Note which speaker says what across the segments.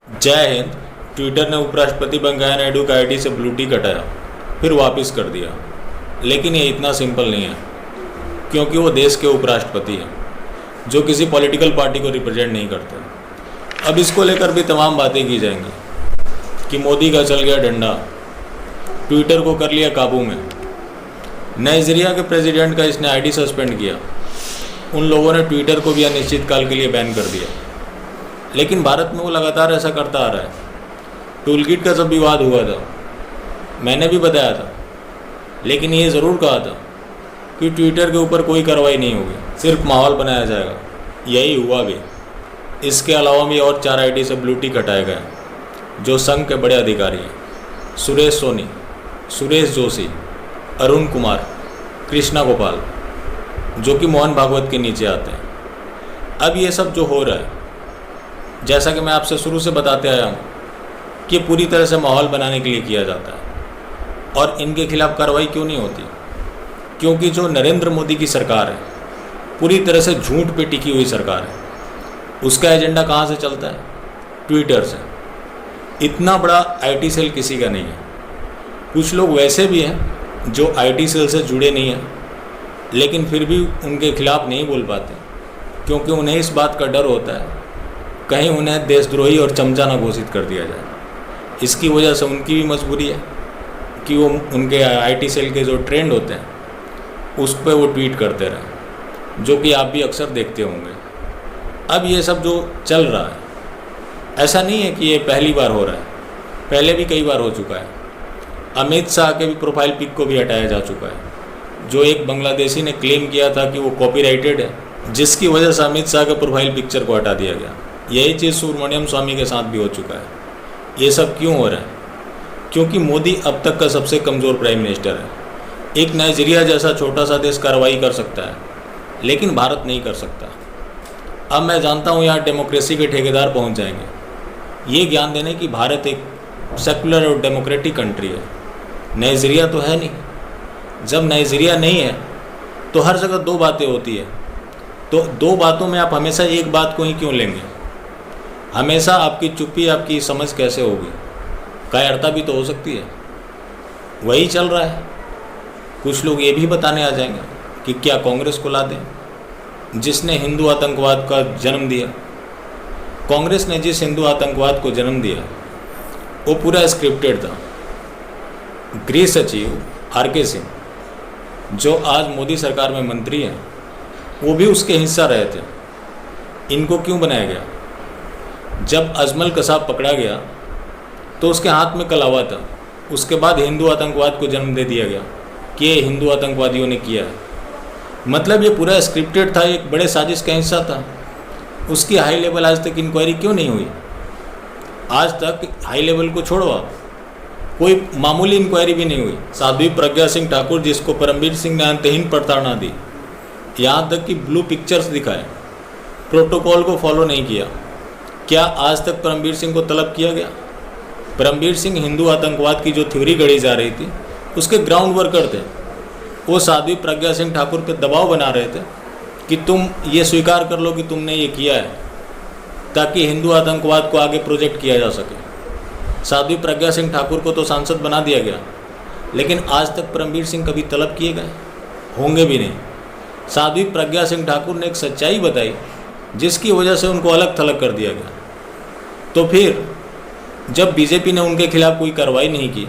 Speaker 1: जय हिंद। ट्विटर ने उपराष्ट्रपति वेंकैया नायडू का आईडी से ब्लू टिक हटाया, फिर वापस कर दिया। लेकिन ये इतना सिंपल नहीं है, क्योंकि वो देश के उपराष्ट्रपति हैं जो किसी पॉलिटिकल पार्टी को रिप्रेजेंट नहीं करते। अब इसको लेकर भी तमाम बातें की जाएंगी कि मोदी का चल गया डंडा, ट्विटर को कर लिया काबू में, नाइजीरिया के प्रेसिडेंट का इसने आईडी सस्पेंड किया, उन लोगों ने ट्विटर को भी अनिश्चित काल के लिए बैन कर दिया। लेकिन भारत में वो लगातार ऐसा करता आ रहा है। टूल किट का जब विवाद हुआ था, मैंने भी बताया था, लेकिन ये ज़रूर कहा था कि ट्विटर के ऊपर कोई कार्रवाई नहीं होगी, सिर्फ माहौल बनाया जाएगा। यही हुआ भी। इसके अलावा भी और 4 आईडी से ब्लू टिक हटाए गए जो संघ के बड़े अधिकारी हैं: सुरेश सोनी, सुरेश जोशी, अरुण कुमार, कृष्णा गोपाल, जो कि मोहन भागवत के नीचे आते हैं। अब ये सब जो हो रहा है, जैसा कि मैं आपसे शुरू से बताते आया हूँ कि पूरी तरह से माहौल बनाने के लिए किया जाता है। और इनके खिलाफ कार्रवाई क्यों नहीं होती? क्योंकि जो नरेंद्र मोदी की सरकार है, पूरी तरह से झूठ पे टिकी हुई सरकार है। उसका एजेंडा कहाँ से चलता है? ट्विटर से। इतना बड़ा आईटी सेल किसी का नहीं है। कुछ लोग वैसे भी हैं जो आईटी सेल से जुड़े नहीं हैं, लेकिन फिर भी उनके खिलाफ नहीं बोल पाते, क्योंकि उन्हें इस बात का डर होता है कहीं उन्हें देशद्रोही और चमचा ना घोषित कर दिया जाए। इसकी वजह से उनकी भी मजबूरी है कि वो उनके आईटी सेल के जो ट्रेंड होते हैं उस पर वो ट्वीट करते रहें, जो कि आप भी अक्सर देखते होंगे। अब ये सब जो चल रहा है, ऐसा नहीं है कि ये पहली बार हो रहा है, पहले भी कई बार हो चुका है। अमित शाह के भी प्रोफाइल पिक को भी हटाया जा चुका है, जो एक बांग्लादेशी ने क्लेम किया था कि वो कॉपीराइटेड है, जिसकी वजह से अमित शाह के प्रोफाइल पिक्चर को हटा दिया गया। यही चीज़ सुब्रमण्यम स्वामी के साथ भी हो चुका है। ये सब क्यों हो रहा है? क्योंकि मोदी अब तक का सबसे कमज़ोर प्राइम मिनिस्टर है। एक नाइजीरिया जैसा छोटा सा देश कार्रवाई कर सकता है, लेकिन भारत नहीं कर सकता। अब मैं जानता हूँ यहाँ डेमोक्रेसी के ठेकेदार पहुँच जाएंगे ये ज्ञान देने कि भारत एक सेकुलर और डेमोक्रेटिक कंट्री है। नाइजीरिया तो है नहीं। जब नाइजीरिया नहीं है तो हर जगह 2 बातें होती है, तो 2 बातों में आप हमेशा एक बात को ही क्यों लेंगे? हमेशा आपकी चुप्पी आपकी समझ कैसे होगी? कायरता भी तो हो सकती है। वही चल रहा है। कुछ लोग ये भी बताने आ जाएंगे कि क्या कांग्रेस को ला दें, जिसने हिंदू आतंकवाद का जन्म दिया। कांग्रेस ने जिस हिंदू आतंकवाद को जन्म दिया वो पूरा स्क्रिप्टेड था। गृह सचिव आर.के. सिंह, जो आज मोदी सरकार में मंत्री हैं, वो भी उसके हिस्सा रहे थे। इनको क्यों बनाया गया? जब अजमल कसाब पकड़ा गया तो उसके हाथ में कलावा था। उसके बाद हिंदू आतंकवाद को जन्म दे दिया गया कि ये हिंदू आतंकवादियों ने किया है। मतलब ये पूरा स्क्रिप्टेड था, एक बड़े साजिश का हिस्सा था। उसकी हाई लेवल आज तक इंक्वायरी क्यों नहीं हुई? आज तक हाई लेवल को छोड़ो आप, कोई मामूली इंक्वायरी भी नहीं हुई। साध्वी प्रज्ञा सिंह ठाकुर, जिसको परमवीर सिंह ने अंतहीन प्रताड़ना दी, यहाँ तक कि ब्लू पिक्चर्स दिखाए, प्रोटोकॉल को फॉलो नहीं किया। क्या आज तक परमवीर सिंह को तलब किया गया? परमवीर सिंह हिंदू आतंकवाद की जो थ्योरी गढ़ी जा रही थी, उसके ग्राउंड वर्कर थे। वो साध्वी प्रज्ञा सिंह ठाकुर पे दबाव बना रहे थे कि तुम ये स्वीकार कर लो कि तुमने ये किया है, ताकि हिंदू आतंकवाद को आगे प्रोजेक्ट किया जा सके। साध्वी प्रज्ञा सिंह ठाकुर को तो सांसद बना दिया गया, लेकिन आज तक परमवीर सिंह कभी तलब किए गए होंगे भी नहीं। साध्वी प्रज्ञा सिंह ठाकुर ने एक सच्चाई बताई, जिसकी वजह से उनको अलग थलग कर दिया गया। तो फिर जब बीजेपी ने उनके खिलाफ कोई कार्रवाई नहीं की,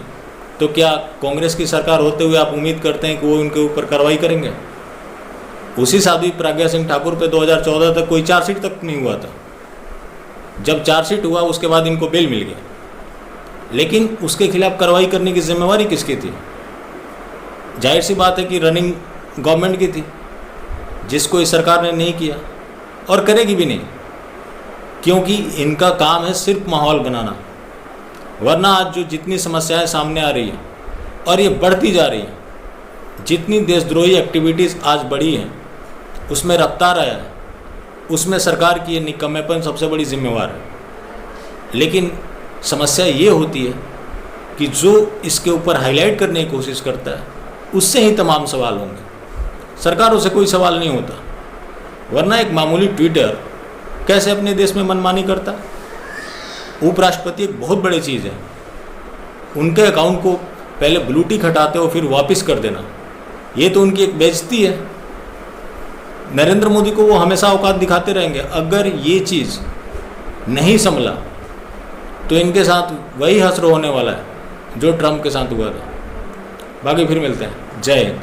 Speaker 1: तो क्या कांग्रेस की सरकार होते हुए आप उम्मीद करते हैं कि वो उनके ऊपर कार्रवाई करेंगे? उसी साध्वी प्रज्ञा सिंह ठाकुर पे 2014 तक कोई चार्जशीट तक नहीं हुआ था। जब चार्जशीट हुआ उसके बाद इनको बेल मिल गया, लेकिन उसके खिलाफ कार्रवाई करने की जिम्मेवारी किसकी थी? जाहिर सी बात है कि रनिंग गवर्नमेंट की थी, जिसको इस सरकार ने नहीं किया और करेगी भी नहीं, क्योंकि इनका काम है सिर्फ माहौल बनाना। वरना आज जो जितनी समस्याएं सामने आ रही हैं और ये बढ़ती जा रही हैं, जितनी देशद्रोही एक्टिविटीज़ आज बढ़ी हैं, उसमें रफ्तार आया है, उसमें सरकार की ये निकम्मेपन सबसे बड़ी जिम्मेवार है। लेकिन समस्या ये होती है कि जो इसके ऊपर हाईलाइट करने की कोशिश करता है, उससे ही तमाम सवाल होंगे। सरकारों से कोई सवाल नहीं होता। वरना एक मामूली ट्विटर कैसे अपने देश में मनमानी करता? उपराष्ट्रपति एक बहुत बड़ी चीज़ है। उनके अकाउंट को पहले ब्लू टिक हटाते हो फिर वापस कर देना, ये तो उनकी एक बेइज्जती है। नरेंद्र मोदी को वो हमेशा औकात दिखाते रहेंगे। अगर ये चीज़ नहीं संभला तो इनके साथ वही हश्र होने वाला है जो ट्रंप के साथ हुआ था। बाकी फिर मिलते हैं। जय हिंद।